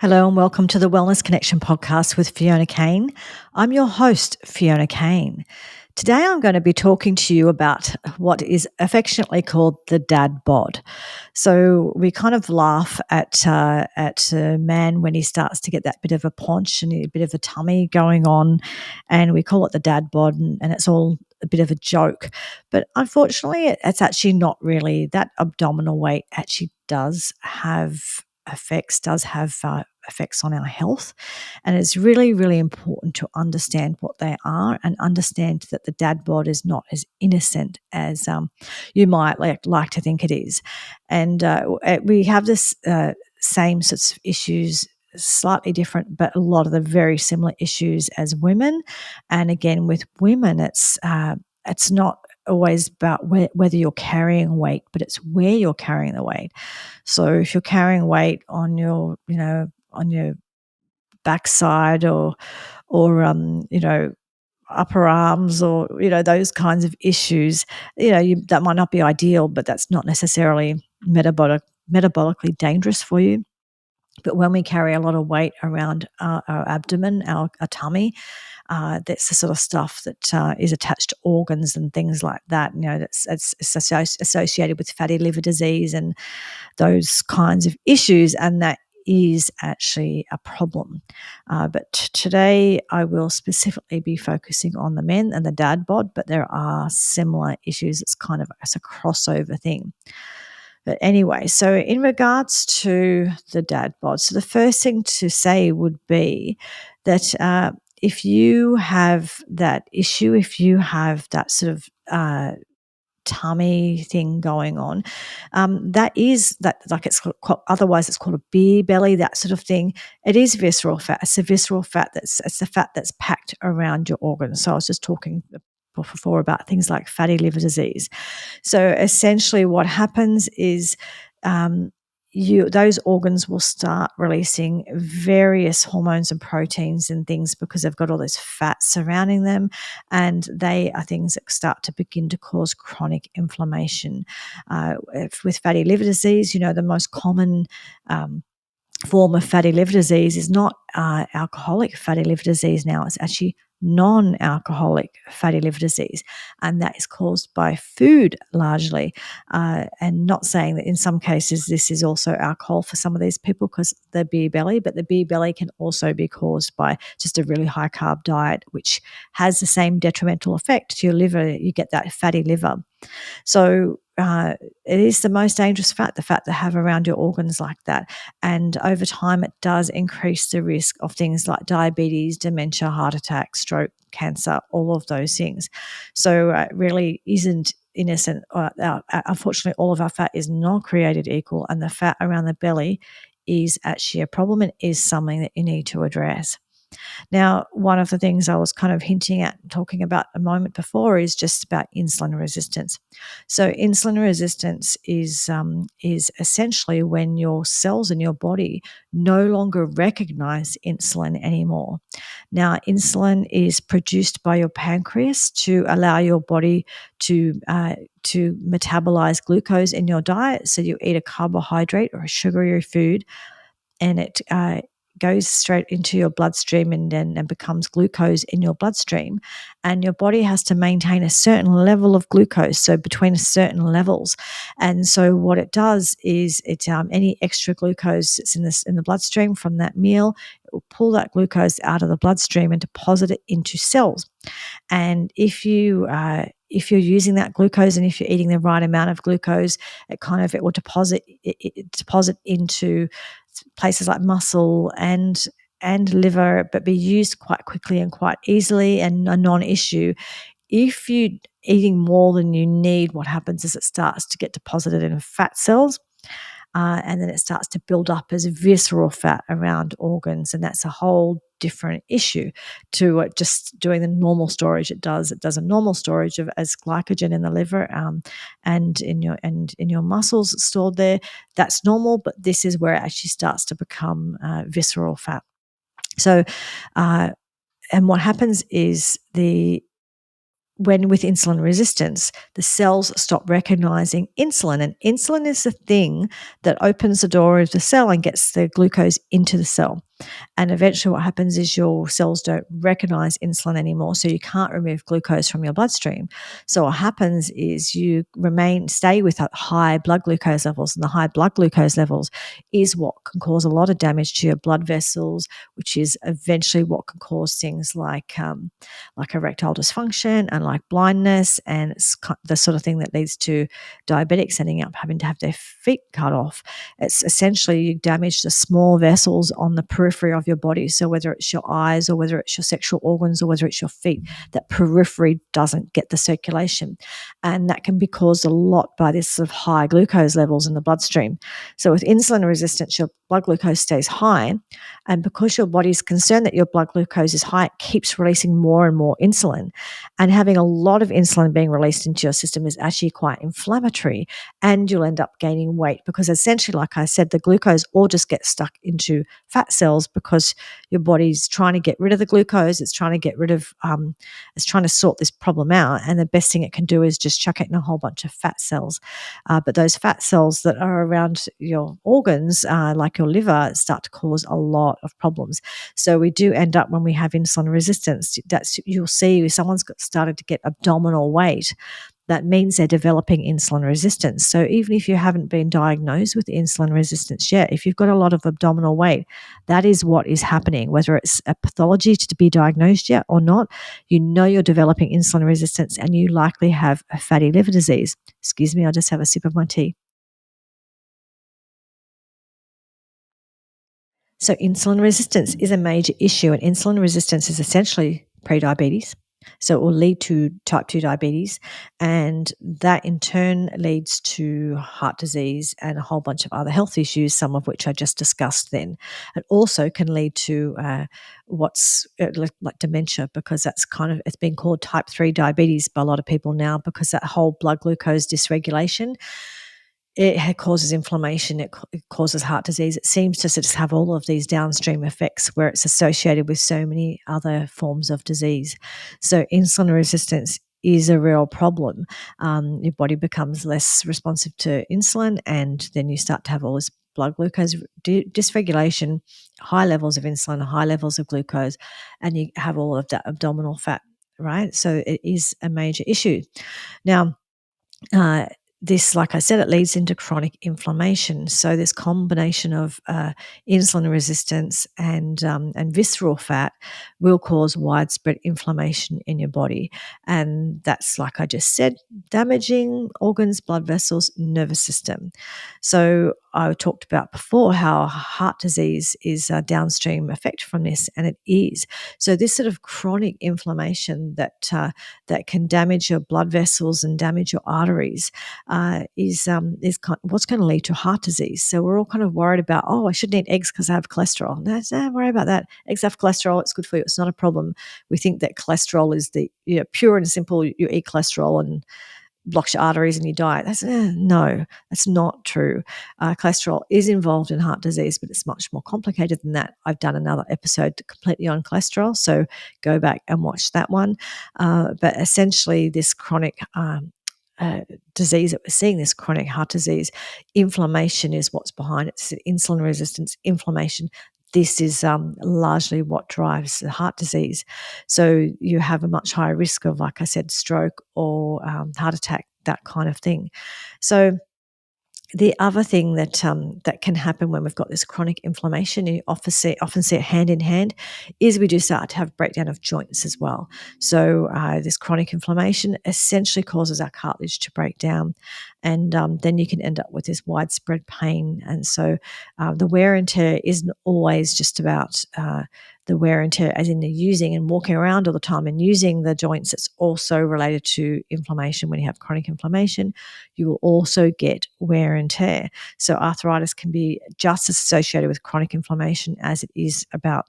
Hello and welcome to the Wellness Connection podcast with Fiona Kane. I'm your host, Fiona Kane. Today I'm going to be talking to you about what is affectionately called the dad bod. So we kind of laugh at a man when he starts to get that bit of a paunch and a bit of a tummy going on, and we call it the dad bod, and it's all a bit of a joke. But unfortunately, it's actually not really. That abdominal weight actually does have effects on our health. And it's really, really important to understand what they are and understand that the dad bod is not as innocent as you might like to think it is. And we have this same sorts of issues, slightly different, but a lot of the very similar issues as women. And again, with women, it's not always about whether you're carrying weight, but it's where you're carrying the weight. So if you're carrying weight on your, on your backside or upper arms or those kinds of issues, that might not be ideal, but that's not necessarily metabolically dangerous for you. But when we carry a lot of weight around our abdomen, our tummy, that's the sort of stuff that is attached to organs and things like that. That's associated with fatty liver disease and those kinds of issues, and that is actually a problem. But today I will specifically be focusing on the men and the dad bod, but there are similar issues. It's a crossover thing. But anyway, so in regards to the dad bod, so the first thing to say would be that if you have that issue, if you have that sort of tummy thing going on, otherwise it's called a beer belly, that sort of thing. It is visceral fat. It's the visceral fat it's the fat that's packed around your organs. So I was just talking before about things like fatty liver disease. So essentially what happens is those organs will start releasing various hormones and proteins and things because they've got all this fat surrounding them, and they are things that start to begin to cause chronic inflammation. With fatty liver disease, the most common form of fatty liver disease is not alcoholic fatty liver disease now. It's actually non-alcoholic fatty liver disease, and that is caused by food largely, and not saying that in some cases this is also alcohol for some of these people because the beer belly, but the beer belly can also be caused by just a really high carb diet, which has the same detrimental effect to your liver. You get that fatty liver. So it is the most dangerous fat, the fat that have around your organs like that. And over time, it does increase the risk of things like diabetes, dementia, heart attack, stroke, cancer, all of those things. So it really isn't innocent. Unfortunately, all of our fat is not created equal, and the fat around the belly is actually a problem and is something that you need to address. Now, one of the things I was kind of hinting at and talking about a moment before is just about insulin resistance. So insulin resistance is essentially when your cells in your body no longer recognize insulin anymore. Now, insulin is produced by your pancreas to allow your body to metabolize glucose in your diet. So you eat a carbohydrate or a sugary food, and it goes straight into your bloodstream and becomes glucose in your bloodstream. And your body has to maintain a certain level of glucose, so between certain levels. And so what it does is any extra glucose that's in the bloodstream from that meal, it will pull that glucose out of the bloodstream and deposit it into cells. And if you're using that glucose and if you're eating the right amount of glucose, it will deposit into places like muscle and liver, but be used quite quickly and quite easily and a non-issue. If you're eating more than you need, what happens is it starts to get deposited in fat cells, and then it starts to build up as visceral fat around organs, and that's a whole different issue to just doing the normal storage. It does a normal storage as glycogen in the liver, and in your muscles stored there. That's normal, but this is where it actually starts to become visceral fat. So, and what happens is when with insulin resistance, the cells stop recognizing insulin. And insulin is the thing that opens the door of the cell and gets the glucose into the cell. And eventually, what happens is your cells don't recognize insulin anymore, so you can't remove glucose from your bloodstream. So what happens is you stay with high blood glucose levels, and the high blood glucose levels is what can cause a lot of damage to your blood vessels, which is eventually what can cause things like erectile dysfunction and like blindness, and it's the sort of thing that leads to diabetics ending up having to have their feet cut off. It's essentially you damage the small vessels on the periphery of your body. So whether it's your eyes or whether it's your sexual organs or whether it's your feet, that periphery doesn't get the circulation. And that can be caused a lot by this sort of high glucose levels in the bloodstream. So with insulin resistance, your blood glucose stays high. And because your body's concerned that your blood glucose is high, it keeps releasing more and more insulin. And having a lot of insulin being released into your system is actually quite inflammatory, and you'll end up gaining weight because essentially, like I said, the glucose all just gets stuck into fat cells because your body's trying to get rid of the glucose. It's trying to get rid of, it's trying to sort this problem out. And the best thing it can do is just chuck it in a whole bunch of fat cells. But those fat cells that are around your organs, like your liver, start to cause a lot of problems. So we do end up, when we have insulin resistance, you'll see if someone's started to get abdominal weight, that means they're developing insulin resistance. So even if you haven't been diagnosed with insulin resistance yet, if you've got a lot of abdominal weight, that is what is happening. Whether it's a pathology to be diagnosed yet or not, you know you're developing insulin resistance and you likely have a fatty liver disease. Excuse me, I'll just have a sip of my tea. So insulin resistance is a major issue, and insulin resistance is essentially prediabetes. So it will lead to type 2 diabetes, and that in turn leads to heart disease and a whole bunch of other health issues, some of which I just discussed then. It also can lead to what's like dementia, because it's been called type 3 diabetes by a lot of people now, because that whole blood glucose dysregulation, it causes inflammation, it causes heart disease. It seems to just have all of these downstream effects where it's associated with so many other forms of disease. So insulin resistance is a real problem. Your body becomes less responsive to insulin, and then you start to have all this blood glucose dysregulation, high levels of insulin, high levels of glucose, and you have all of that abdominal fat, right? So it is a major issue. Now, uh, this, like I said, it leads into chronic inflammation. So this combination of insulin resistance and visceral fat will cause widespread inflammation in your body, and that's, like I just said, damaging organs, blood vessels, nervous system. So I talked about before how heart disease is a downstream effect from this, and it is. So this sort of chronic inflammation that can damage your blood vessels and damage your arteries is what's going to lead to heart disease. So we're all kind of worried about, I shouldn't eat eggs because I have cholesterol. No, don't worry about that. Eggs have cholesterol. It's good for you. It's not a problem. We think that cholesterol is pure and simple. You eat cholesterol and blocks your arteries and you die. No, that's not true. Cholesterol is involved in heart disease, but it's much more complicated than that. I've done another episode completely on cholesterol, so go back and watch that one. But essentially, this chronic disease that we're seeing, this chronic heart disease, inflammation is what's behind it. It's insulin resistance, inflammation. This is largely what drives the heart disease. So you have a much higher risk of, like I said, stroke or heart attack, that kind of thing. So the other thing that can happen when we've got this chronic inflammation, you often see it hand in hand, is we do start to have breakdown of joints as well. So this chronic inflammation essentially causes our cartilage to break down, and then you can end up with this widespread pain. And so the wear and tear isn't always just about the wear and tear, as in the using and walking around all the time and using the joints. It's also related to inflammation. When you have chronic inflammation, you will also get wear and tear. So arthritis can be just as associated with chronic inflammation as it is about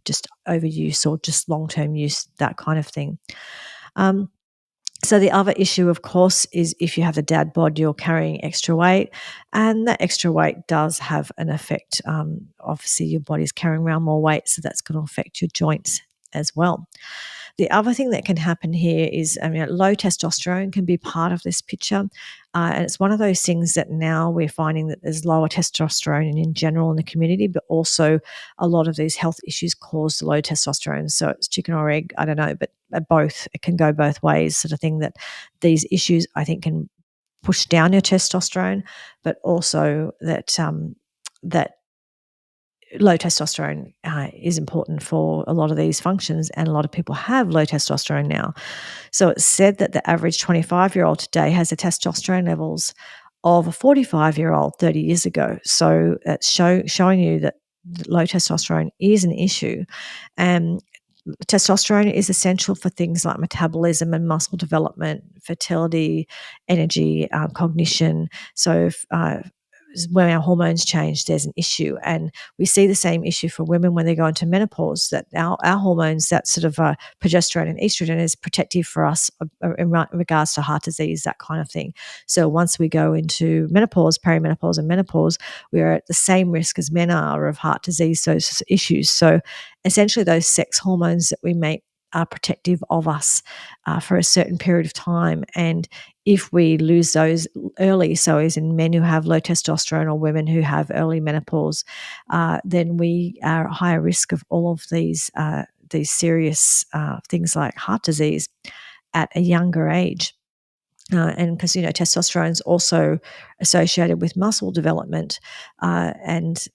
just overuse or just long-term use, that kind of thing. So the other issue, of course, is if you have the dad bod, you're carrying extra weight, and that extra weight does have an effect. Obviously, your body's carrying around more weight, so that's going to affect your joints as well. The other thing that can happen here is, low testosterone can be part of this picture. And it's one of those things that now we're finding that there's lower testosterone in general in the community, but also a lot of these health issues cause low testosterone. So it's chicken or egg, I don't know, but both. It can go both ways, sort of thing, that these issues, I think, can push down your testosterone, but also that low testosterone is important for a lot of these functions, and a lot of people have low testosterone now. So it's said that the average 25-year-old today has the testosterone levels of a 45-year-old 30 years ago. So it's showing you that low testosterone is an issue. And testosterone is essential for things like metabolism and muscle development, fertility, energy, cognition. So when our hormones change, there's an issue. And we see the same issue for women when they go into menopause, that our hormones, that sort of progesterone and estrogen, is protective for us in regards to heart disease, that kind of thing. So once we go into menopause, perimenopause and menopause, we are at the same risk as men are of heart disease, those issues. So essentially those sex hormones that we make are protective of us for a certain period of time. And if we lose those early, so as in men who have low testosterone or women who have early menopause, then we are at higher risk of all of these serious things like heart disease at a younger age. And because testosterone is also associated with muscle development, and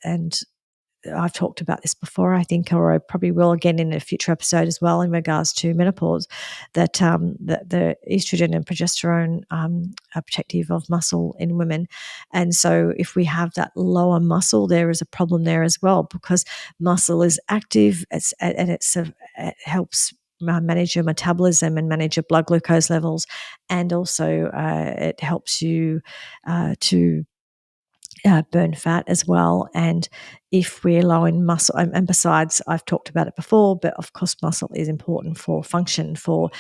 I've talked about this before, I think, or I probably will again in a future episode as well, in regards to menopause, that the estrogen and progesterone are protective of muscle in women. And so if we have that lower muscle, there is a problem there as well, because muscle is active, it helps manage your metabolism and manage your blood glucose levels, and also it helps you to burn fat as well. And if we're low in muscle, and besides, I've talked about it before, but of course, muscle is important for function, for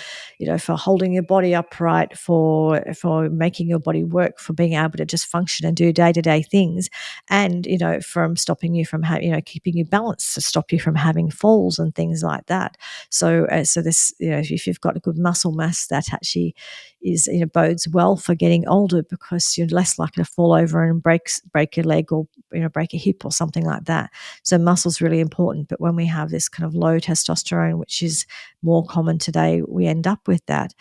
for holding your body upright, for making your body work, for being able to just function and do day to day things, and from stopping you from having, keeping you balanced, to stop you from having falls and things like that. So, so this, if you've got a good muscle mass, that actually is bodes well for getting older, because you're less likely to fall over and break your leg, or break a hip or something like that. So muscle's really important. But when we have this kind of low testosterone, which is more common today, we end up with that.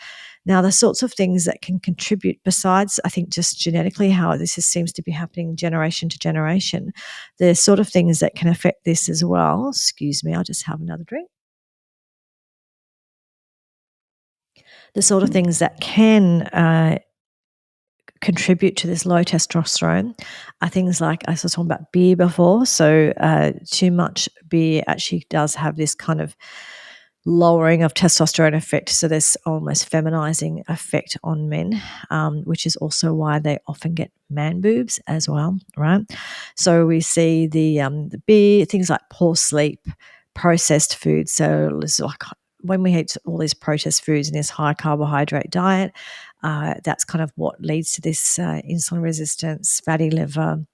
Now, the sorts of things that can contribute, besides, I think, just genetically how seems to be happening generation to generation, the sort of things that can affect this as well. Excuse me, I'll just have another drink. The sort of things that can contribute to this low testosterone are things like, I was talking about beer before. So too much beer actually does have this kind of lowering of testosterone effect. So there's almost feminizing effect on men, which is also why they often get man boobs as well, right? So we see the beer, things like poor sleep, processed food. So it's like when we eat all these processed foods in this high carbohydrate diet, that's kind of what leads to this insulin resistance, fatty liver,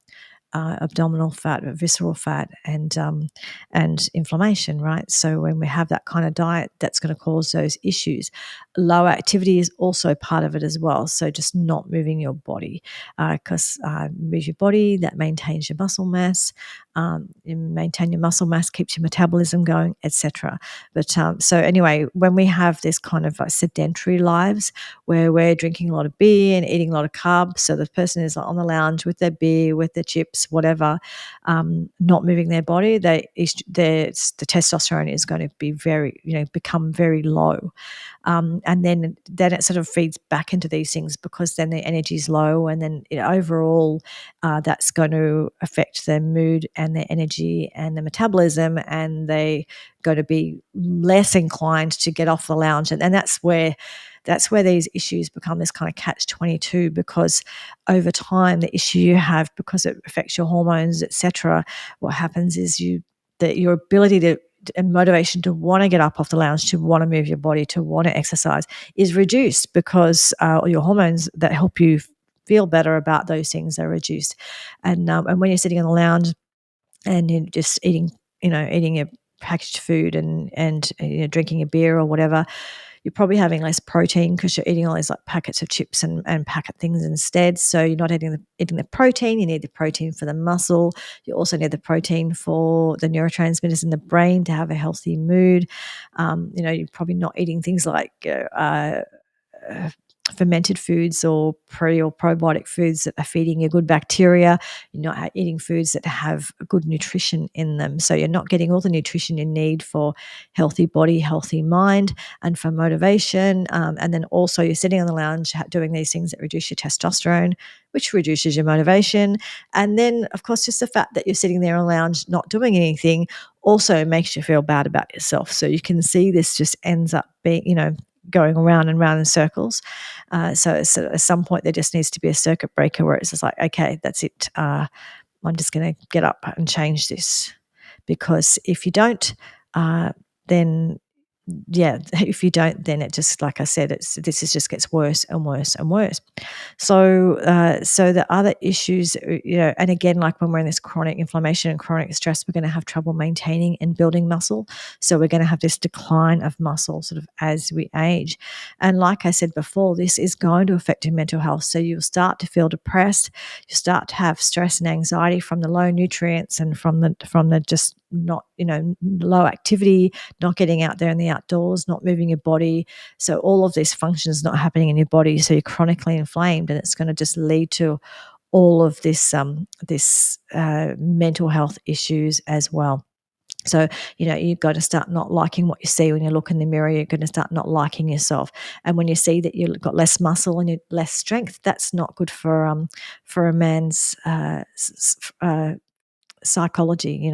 abdominal fat, visceral fat, and inflammation, right? So when we have that kind of diet, that's going to cause those issues. Low activity is also part of it as well. So just not moving your body, because move your body, that maintains your muscle mass. You maintain your muscle mass, keeps your metabolism going, etc. But so anyway, when we have this kind of sedentary lives where we're drinking a lot of beer and eating a lot of carbs, so the person is on the lounge with their beer, with their chips, whatever, not moving their body, the testosterone is going to be become very low. And then it sort of feeds back into these things, because then their energy is low, and then overall that's going to affect their mood and their energy and their metabolism, and they going to be less inclined to get off the lounge. And that's where these issues become this kind of catch-22, because over time the issue you have, because it affects your hormones, etc., what happens is your ability to and motivation to want to get up off the lounge, to want to move your body, to want to exercise is reduced, because your hormones that help you feel better about those things are reduced. And when you're sitting on the lounge and you're just eating packaged food and drinking a beer or whatever, you're probably having less protein because you're eating all these like packets of chips and packet things instead. So you're not eating the protein. You need the protein for the muscle. You also need the protein for the neurotransmitters in the brain to have a healthy mood. You're probably not eating things like uh, fermented foods or pre or probiotic foods that are feeding you good bacteria. You're not eating foods that have good nutrition in them. So you're not getting all the nutrition you need for healthy body, healthy mind, and for motivation. And then also you're sitting on the lounge doing these things that reduce your testosterone, which reduces your motivation. And then, of course, just the fact that you're sitting there on the lounge not doing anything also makes you feel bad about yourself. So you can see this just ends up being, going around and round in circles. So at some point there just needs to be a circuit breaker where it's just like, okay, that's it. I'm just going to get up and change this, because if you don't, then if you don't, then it just, like I said, just gets worse and worse and worse. So the other issues, and again, like when we're in this chronic inflammation and chronic stress, we're going to have trouble maintaining and building muscle. So we're going to have this decline of muscle sort of as we age. And like I said before, this is going to affect your mental health. So you'll start to feel depressed. You start to have stress and anxiety from the low nutrients and from the just not, low activity, not getting out there in the outdoors, not moving your body. So all of these functions not happening in your body. So you're chronically inflamed, and it's going to just lead to all of this mental health issues as well. So, you've got to start not liking what you see when you look in the mirror. You're going to start not liking yourself. And when you see that you've got less muscle and less strength, that's not good for a man's psychology.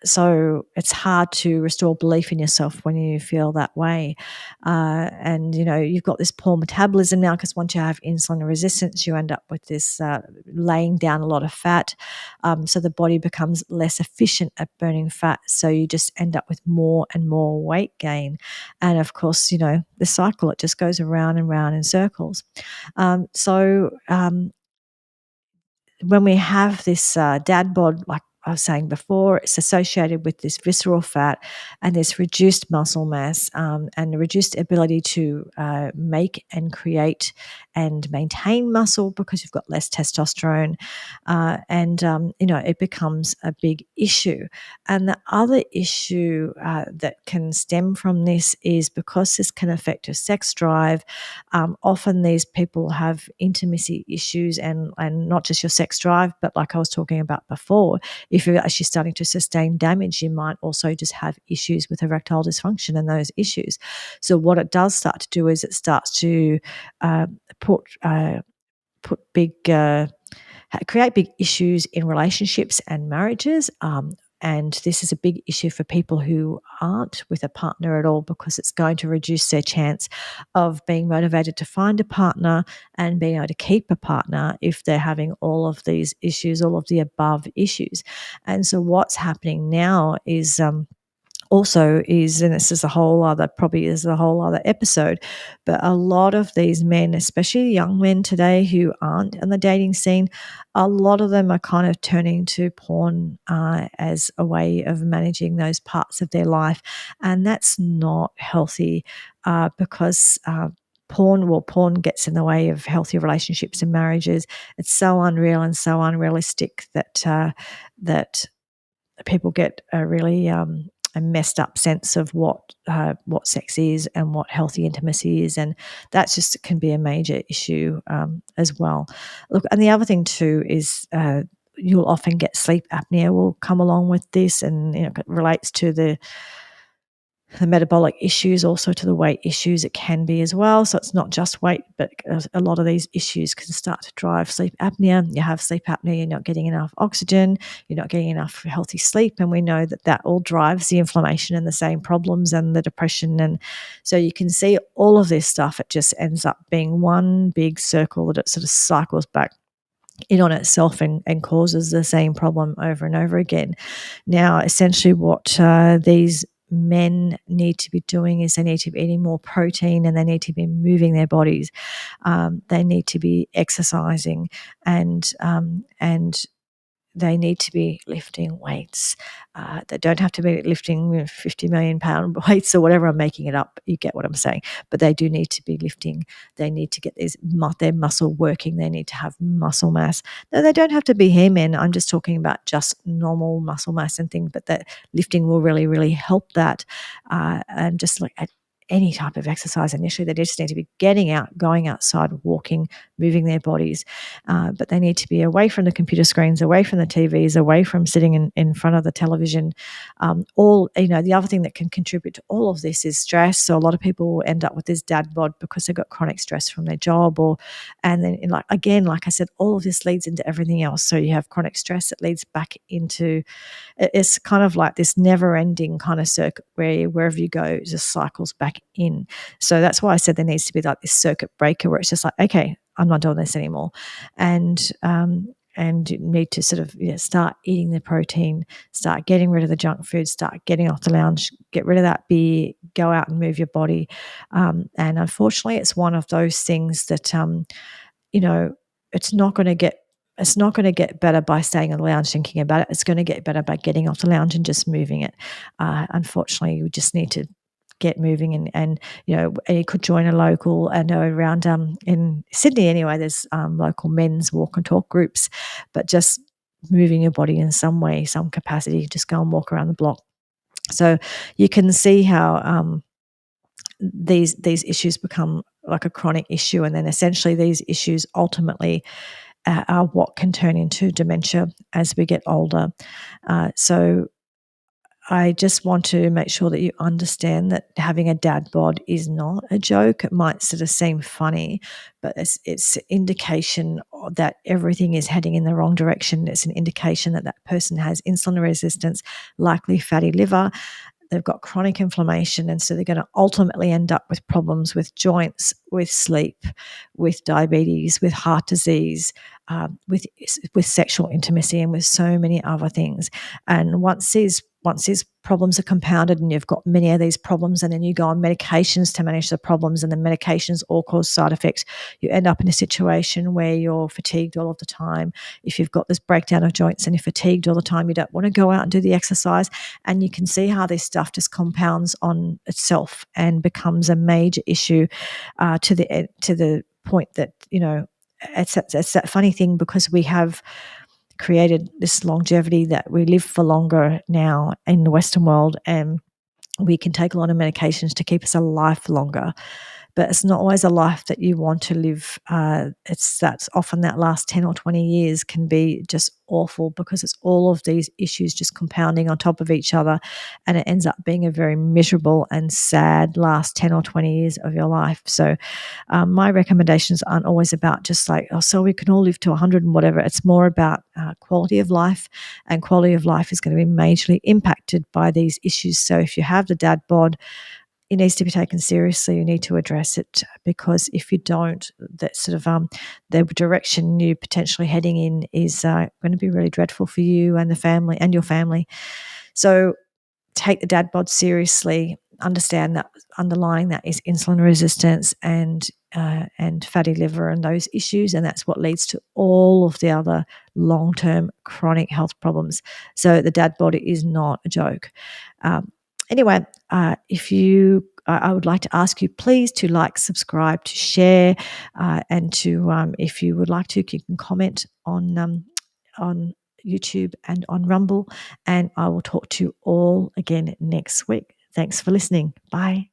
So it's hard to restore belief in yourself when you feel that way. And you've got this poor metabolism now, because once you have insulin resistance, you end up with this laying down a lot of fat. So the body becomes less efficient at burning fat. So you just end up with more and more weight gain. And of course, the cycle, it just goes around and round in circles. When we have this dad bod, like I was saying before, it's associated with this visceral fat and this reduced muscle mass, and the reduced ability to make and create and maintain muscle, because you've got less testosterone, it becomes a big issue. And the other issue that can stem from this is, because this can affect your sex drive, often these people have intimacy issues, and not just your sex drive, but like I was talking about before, if you're actually starting to sustain damage, you might also just have issues with erectile dysfunction and those issues. So what it does start to do is it starts to put big create big issues in relationships and marriages. And this is a big issue for people who aren't with a partner at all, because it's going to reduce their chance of being motivated to find a partner and being able to keep a partner if they're having all of these issues, all of the above issues. And so what's happening now is also is, and this is probably is a whole other episode, but a lot of these men, especially young men today who aren't in the dating scene, a lot of them are kind of turning to porn as a way of managing those parts of their life. And that's not healthy, because porn gets in the way of healthy relationships and marriages. It's so unreal and so unrealistic that people get a really a messed up sense of what sex is and what healthy intimacy is, and that just can be a major issue as well. Look, and the other thing too is you'll often get sleep apnea will come along with this, and it relates to the metabolic issues, also to the weight issues it can be as well. So it's not just weight, but a lot of these issues can start to drive sleep apnea. You have sleep apnea, you're not getting enough oxygen, you're not getting enough healthy sleep, and we know that all drives the inflammation and the same problems and the depression. And so you can see all of this stuff, it just ends up being one big circle that it sort of cycles back in on itself and causes the same problem over and over again. Now, essentially what these men need to be doing is they need to be eating more protein, and they need to be moving their bodies. They need to be exercising, and they need to be lifting weights. They don't have to be lifting 50 million pound weights or whatever. I'm making it up. You get what I'm saying. But they do need to be lifting. They need to get their muscle working. They need to have muscle mass. No, they don't have to be hair men. I'm just talking about just normal muscle mass and things. But that lifting will really, really help that. And just like at any type of exercise initially, they just need to be getting out, going outside, walking, moving their bodies. But they need to be away from the computer screens, away from the TVs, away from sitting in front of the television. The other thing that can contribute to all of this is stress. So a lot of people will end up with this dad bod because they've got chronic stress from their job, and then like I said, all of this leads into everything else. So you have chronic stress that leads back into, it's kind of like this never-ending kind of circuit where wherever you go, it just cycles back in. So that's why I said there needs to be like this circuit breaker where it's just like, okay, I'm not doing this anymore, and you need to sort of start eating the protein, start getting rid of the junk food, start getting off the lounge, get rid of that beer, go out and move your body. And unfortunately, it's one of those things that you know, it's not going to get better by staying in the lounge thinking about it. It's going to get better by getting off the lounge and just moving it. Unfortunately, we just need to get moving, and you could join a local. I know around in Sydney anyway, there's local men's walk and talk groups, but just moving your body in some way, some capacity, just go and walk around the block. So you can see how these issues become like a chronic issue, and then essentially these issues ultimately are what can turn into dementia as we get older. So I just want to make sure that you understand that having a dad bod is not a joke. It might sort of seem funny, but it's indication that everything is heading in the wrong direction. It's an indication that that person has insulin resistance, likely fatty liver. They've got chronic inflammation, and so they're going to ultimately end up with problems with joints, with sleep, with diabetes, with heart disease, with sexual intimacy, and with so many other things. And once these problems are compounded, and you've got many of these problems, and then you go on medications to manage the problems, and the medications all cause side effects, you end up in a situation where you're fatigued all of the time. If you've got this breakdown of joints and you're fatigued all the time, you don't want to go out and do the exercise. And you can see how this stuff just compounds on itself and becomes a major issue to the point that it's that funny thing, because we have created this longevity that we live for longer now in the Western world, and we can take a lot of medications to keep us alive for longer. But it's not always a life that you want to live. That's often that last 10 or 20 years can be just awful, because it's all of these issues just compounding on top of each other, and it ends up being a very miserable and sad last 10 or 20 years of your life. So my recommendations aren't always about just like, oh, so we can all live to 100 and whatever. It's more about quality of life, and quality of life is going to be majorly impacted by these issues. So if you have the dad bod, it needs to be taken seriously. You need to address it, because if you don't, that sort of the direction you're potentially heading in is going to be really dreadful for you and the family and your family. So take the dad bod seriously. Understand that underlying that is insulin resistance and fatty liver and those issues, and that's what leads to all of the other long-term chronic health problems. So the dad bod is not a joke. Anyway, I would like to ask you please to like, subscribe, to share, and to if you would like to, you can comment on YouTube and on Rumble, and I will talk to you all again next week. Thanks for listening. Bye.